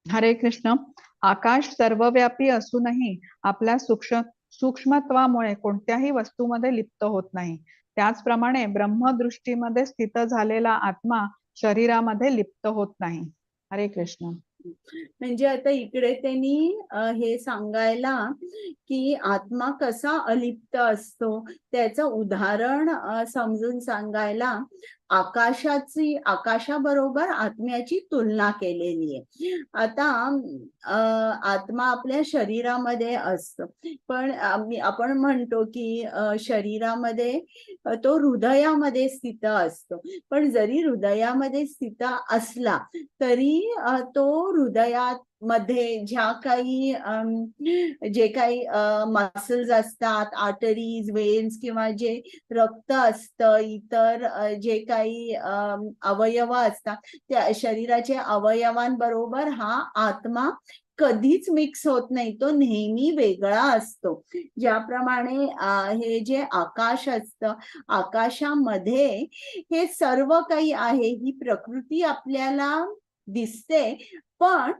हरे कृष्ण. आकाश सर्वव्यापी असूनही आपल्या सूक्ष्मत्वामुळे कोणत्याही वस्तूमध्ये लिप्त होत नाही. त्याचप्रमाणे ब्रह्मदृष्टीमध्ये स्थित झालेला आत्मा शरीरामध्ये लिप्त होत नाही. हरे कृष्ण. म्हणजे आता इकडे त्यांनी हे सांगायला की आत्मा कसा अलिप्त असतो त्याचं उदाहरण समजून सांगायला आकाशाबरोबर आत्म्याची तुलना केलेली आहे. आता आत्मा आपल्या शरीरामध्ये असतो, पण आपण म्हणतो की शरीरामध्ये तो हृदयामध्ये स्थित असतो. पण जरी हृदयामध्ये स्थित असला तरी तो हृदयात मध्ये ज्या काही जे काही मसल्स असतात, आर्टरीज, वेन्स किंवा जे रक्त असतं, इतर जे काही अवयव असतात, त्या शरीराच्या अवयवांबरोबर हा आत्मा कधीच मिक्स होत नाही. तो नेहमी वेगळा असतो. ज्याप्रमाणे हे जे आकाश असतं, आकाशामध्ये हे सर्व काही आहे, ही प्रकृती आपल्याला दिसते, पण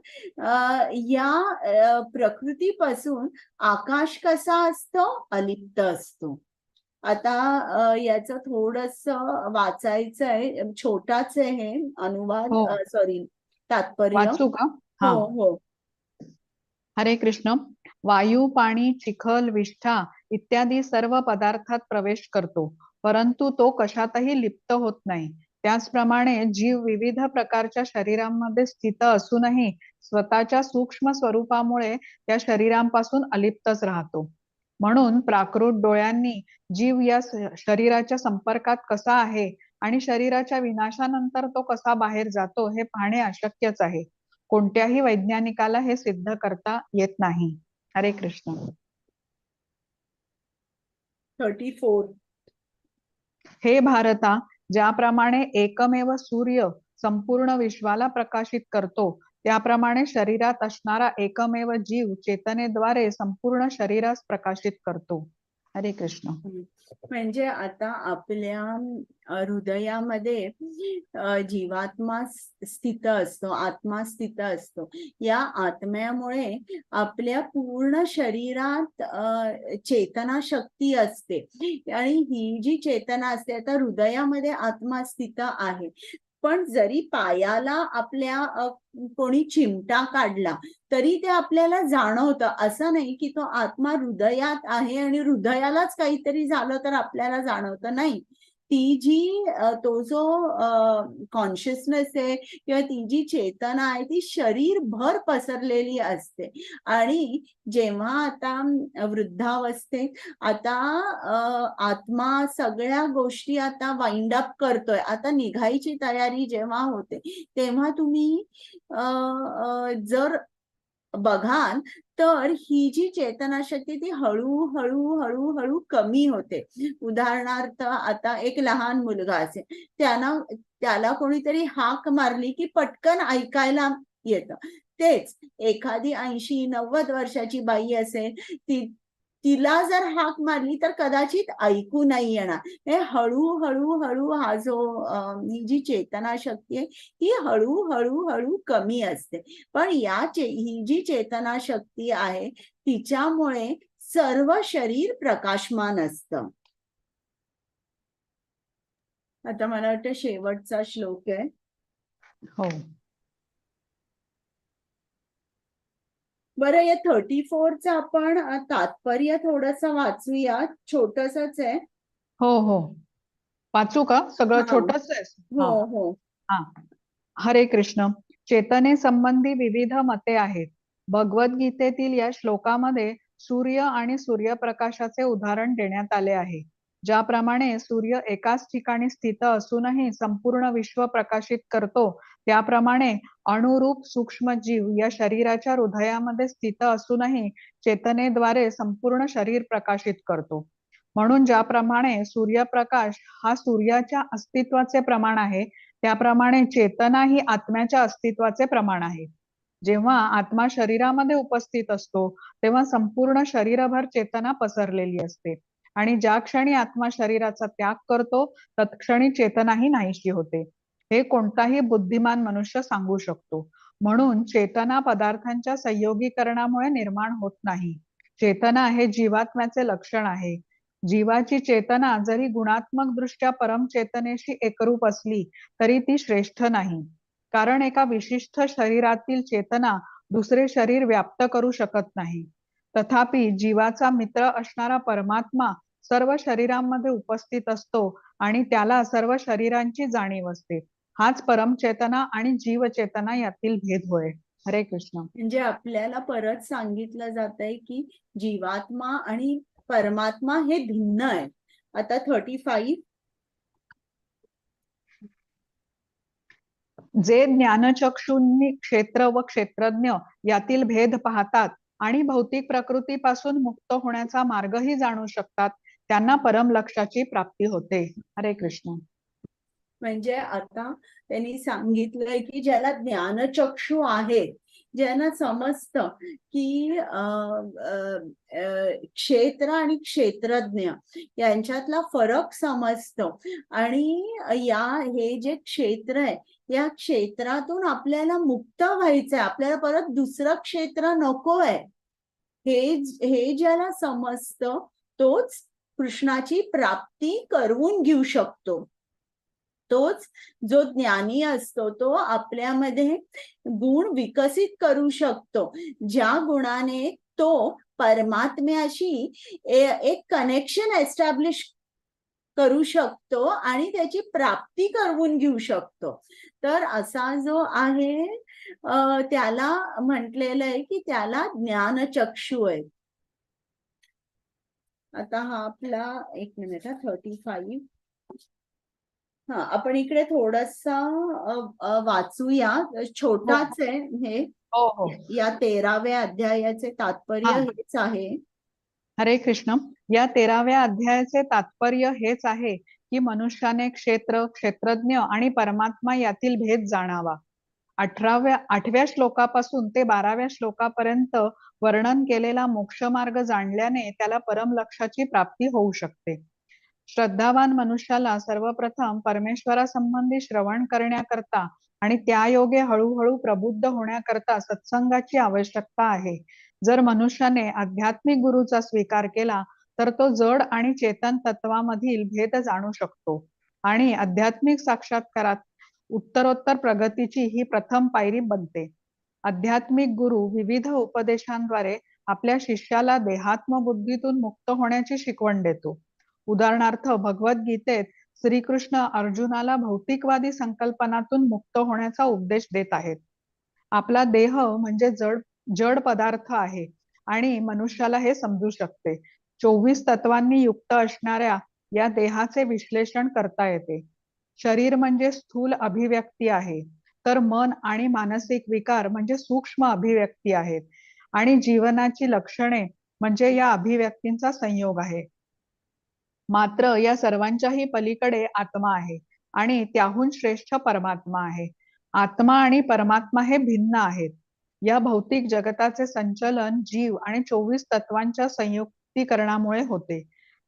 या प्रकृतीपासून आकाश कसा असतो, अलिप्त असतो. आता याचं थोडस वाचायचं आहे, छोटाच आहे हे अनुवाद, हो. सॉरी तात्पर्य. वाचू का? हो हा. हो. हरे कृष्ण. वायू, पाणी, चिखल, विष्ठा इत्यादी सर्व पदार्थात प्रवेश करतो, परंतु तो कशातही लिप्त होत नाही. त्याचप्रमाणे जीव विविध प्रकारच्या शरीरांमध्ये स्थित असूनही स्वतःच्या सूक्ष्म स्वरूपामुळे त्या शरीरांपासून अलिप्तच राहतो. म्हणून प्राकृत डोळ्यांनी जीव या शरीराच्या संपर्कात कसा आहे आणि शरीराच्या विनाशानंतर तो कसा बाहेर जातो हे पाहणे अशक्यच आहे. कोणत्याही वैज्ञानिकाला हे सिद्ध करता येत नाही. हरे कृष्ण. 34. हे भारता, ज्याप्रमाणे एकमेव सूर्य संपूर्ण विश्वाला प्रकाशित करतो, त्याप्रमाणे शरीरात असणारा एकमेव जीव चेतनेद्वारे संपूर्ण शरीरास प्रकाशित करतो. हरे कृष्ण. म्हणजे आता आपल्या हृदयामध्ये जीवात्मा स्थित असतो, आत्मा स्थित असतो. या आत्म्यामुळे आपल्या पूर्ण शरीरात चेतना शक्ती असते आणि ही जी चेतना असते, आता हृदयामध्ये आत्मा स्थित आहे, पण जरी पायाला आपल्या कोणी चिमटा काढला तरी ते आपल्याला जाणवतं. असं नाही की तो आत्मा हृदयात आहे आणि हृदयालाच काहीतरी झालं तर आपल्याला जाणवतं, नाही. ती जी तो जो कॉन्शियसनेस आहे किंवा ती जी चेतना आहे ती शरीरभर पसरलेली असते. आणि जेव्हा आता वृद्धावस्थेत आता आत्मा सगळ्या गोष्टी आता वाइंड अप करतोय, आता निघायची तयारी जेव्हा होते, तेव्हा तुम्ही जर बघाल तर ही जी चेतनाशक्ती ती हळूहळू हळूहळू कमी होते. उदाहरणार्थ आता एक लहान मुलगा असेल, त्याला कोणीतरी हाक मारली की पटकन ऐकायला येतं. तेच एखादी 80-90 वर्षाची बाई असेल, तिला जर हाक मारली तर कदाचित ऐकू नाही येणार. हे हळूहळू हळू हा जो ही जी चेतनाशक्ती आहे ही हळूहळू हळू कमी असते. पण ही जी चेतना शक्ती आहे तिच्यामुळे सर्व शरीर प्रकाशमान असतं. आता मला वाटतं शेवटचा श्लोक आहे. हो. बरं, या 34चं आपण तात्पर्य थोडस वाचूया. छोटसच आहे. हो. वाचू का? सगळं हा. छोटच आहे. हो हा. हो. हा. हरे कृष्ण. चेतने संबंधी विविध मते आहेत. भगवद्गीतेतील या श्लोकामध्ये सूर्य आणि सूर्यप्रकाशाचे उदाहरण देण्यात आले आहे. ज्याप्रमाणे सूर्य एकाच ठिकाणी स्थित असूनही संपूर्ण विश्व प्रकाशित करतो, त्याप्रमाणे अणुरूप सूक्ष्म जीव या शरीराच्या हृदयामध्ये स्थित असूनही चेतनेद्वारे संपूर्ण शरीर प्रकाशित करतो. म्हणून ज्याप्रमाणे सूर्यप्रकाश हा सूर्याच्या अस्तित्वाचे प्रमाण आहे, त्याप्रमाणे चेतना ही आत्म्याच्या अस्तित्वाचे प्रमाण आहे. जेव्हा आत्मा शरीरामध्ये उपस्थित असतो तेव्हा संपूर्ण शरीरभर चेतना पसरलेली असते आणि ज्या क्षणी आत्मा शरीराचा त्याग करतो तत्क्षणी चेतनाही नाहीशी होते. हे कोणताही बुद्धिमान मनुष्य सांगू शकतो. म्हणून चेतना पदार्थांच्या संयोगीकरणामुळे निर्माण होत नाही. चेतना हे जीवात्म्याचे लक्षण आहे. जीवाची चेतना जरी गुणात्मक दृष्ट्या परमचेतनेशी एकरूप असली तरी ती श्रेष्ठ नाही. कारण एका विशिष्ट शरीरातील चेतना दुसरे शरीर व्याप्त करू शकत नाही. तथापि जीवाचा मित्र असणारा परमात्मा सर्व शरीरांमध्ये उपस्थित असतो आणि त्याला सर्व शरीरांची जाणीव असते. हाच परमचेतना आणि जीवचेतना यातील भेद होय. हरे कृष्ण. म्हणजे आपल्याला परत सांगितलं जात आहे की जीवात्मा आणि परमात्मा हे भिन्न आहे. आता 35. जे ज्ञानचक्षुंनी क्षेत्र व क्षेत्रज्ञ यातील भेद पाहतात आणि भौतिक प्रकृतीपासून मुक्त होण्याचा मार्गही जाणू शकतात, त्यांना परम लक्ष्याची प्राप्ती होते. हरे कृष्ण. म्हणजे आता त्यांनी सांगितलंय की ज्याला ज्ञानचक्षु आहे, ज्यांना समजतं की क्षेत्र आणि क्षेत्रज्ञ यांच्यातला फरक समजतो आणि हे जे क्षेत्र आहे या क्षेत्रातून आपल्याला मुक्त व्हायचंय, आपल्याला परत दुसरं क्षेत्र नकोय, हे ज्याला समजतं तोच कृष्णाची प्राप्ती करवून घेऊ शकतो. तोच जो ज्ञानी असतो तो आपल्यामध्ये गुण विकसित करू शकतो, ज्या गुणाने तो परमात्म्याशी एक कनेक्शन एस्टॅब्लिश करू शकतो आणि त्याची प्राप्ती करवून घेऊ शकतो. तर असा जो आहे त्याला म्हटलेलं आहे की त्याला ज्ञानचक्षु आहे. आता हा आपला 1 मिनिट 35. हा, आपण इकडे थोडासा वाचूया. छोटाच आहे हे. हो. या 13व्या अध्यायाचे तात्पर्य हेच आहे. हरे कृष्ण. या 13व्या अध्यायाचे तात्पर्य हेच आहे की मनुष्याने क्षेत्र, क्षेत्रज्ञ आणि परमात्मा यातील भेद जाणावा. 8व्या श्लोकापासून ते 12व्या श्लोकापर्यंत वर्णन केलेला मोक्षमार्ग जाणल्याने त्याला परम लक्ष्याची प्राप्ती होऊ शकते. श्रद्धावान मनुष्याला सर्वप्रथम परमेश्वरासंबंधी श्रवण करण्याकरता आणि त्या योगे हळूहळू प्रबुद्ध होण्याकरता सत्संगाची आवश्यकता आहे. जर मनुष्याने आध्यात्मिक गुरुचा स्वीकार केला तर तो जड आणि चेतन तत्वामधील भेद जाणू शकतो आणि आध्यात्मिक साक्षात्कारात उत्तरोत्तर प्रगतीची ही प्रथम पायरी बनते. आध्यात्मिक गुरु विविध उपदेशांद्वारे आपल्या शिष्याला देहात्मबुद्धीतून मुक्त होण्याची शिकवण देतो. उदाहरणार्थ भगवद्गीतेत श्रीकृष्ण अर्जुनाला भौतिकवादी संकल्पनातून मुक्त होण्याचा उपदेश देत आहेत. आपला देह म्हणजे जड जड पदार्थ आहे आणि मनुष्याला हे समजू शकते. 24 तत्वांनी युक्त असणाऱ्या या देहाचे विश्लेषण करता येते. शरीर म्हणजे स्थूल अभिव्यक्ती आहे, तर मन आणि मानसिक विकार म्हणजे सूक्ष्म अभिव्यक्ती आहेत आणि जीवनाची लक्षणे म्हणजे या अभिव्यक्तींचा संयोग आहे. मात्र या सर्वांच्याही पलीकडे आत्मा आहे आणि त्याहून श्रेष्ठ परमात्मा आहे. आत्मा आणि परमात्मा हे भिन्न आहेत. या भौतिक जगताचे संचलन जीव आणि 24 तत्वांच्या संयुक्तीकरणामुळे होते.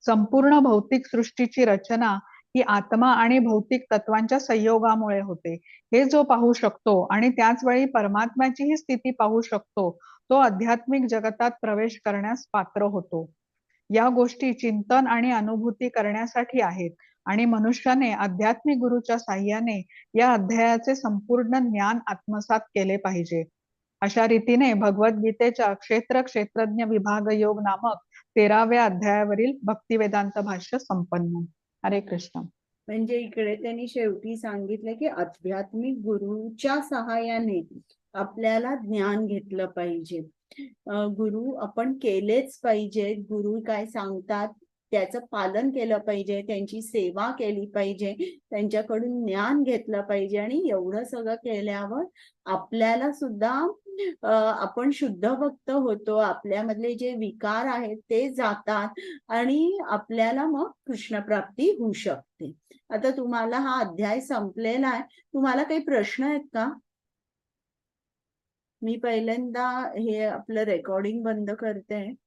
संपूर्ण भौतिक सृष्टीची रचना ही आत्मा आणि भौतिक तत्वांच्या संयोगामुळे होते. हे जो पाहू शकतो आणि त्याच वेळी परमात्म्याचीही स्थिती पाहू शकतो, तो आध्यात्मिक जगतात प्रवेश करण्यास पात्र होतो. या गोष्टी चिंतन आणि अनुभूती करण्यासाठी आहेत आणि मनुष्याने आध्यात्मिक गुरुच्या साहाय्याने या अध्यायाचे संपूर्ण ज्ञान आत्मसात केले पाहिजे. अशा रीतीने भगवद्गीतेच्या क्षेत्र क्षेत्रज्ञ विभाग योग नामक 13व्या अध्यायावरील भक्तिवेदांत भाष्य संपन्न. हरे कृष्ण. म्हणजे इकडे त्यांनी शेवटी सांगितलं की आध्यात्मिक गुरुच्या सहाय्याने आपल्याला ज्ञान घेतलं पाहिजे. गुरु आपण केलेच पाहिजे. गुरु काय सांगतात त्याचं पालन केलं पाहिजे, त्यांची सेवा केली पाहिजे, त्यांच्याकडून ज्ञान घेतलं पाहिजे आणि एवढं सगळं केल्यावर आपल्याला सुद्धा आपण शुद्ध भक्त होतो. आपल्यामधले जे विकार आहेत ते जातात आणि आपल्याला मग कृष्णप्राप्ती होऊ शकते. आता तुम्हाला हा अध्याय संपलेला आहे. तुम्हाला काही प्रश्न आहेत का? मी पहिल्यांदा हे आपलं रेकॉर्डिंग बंद करते.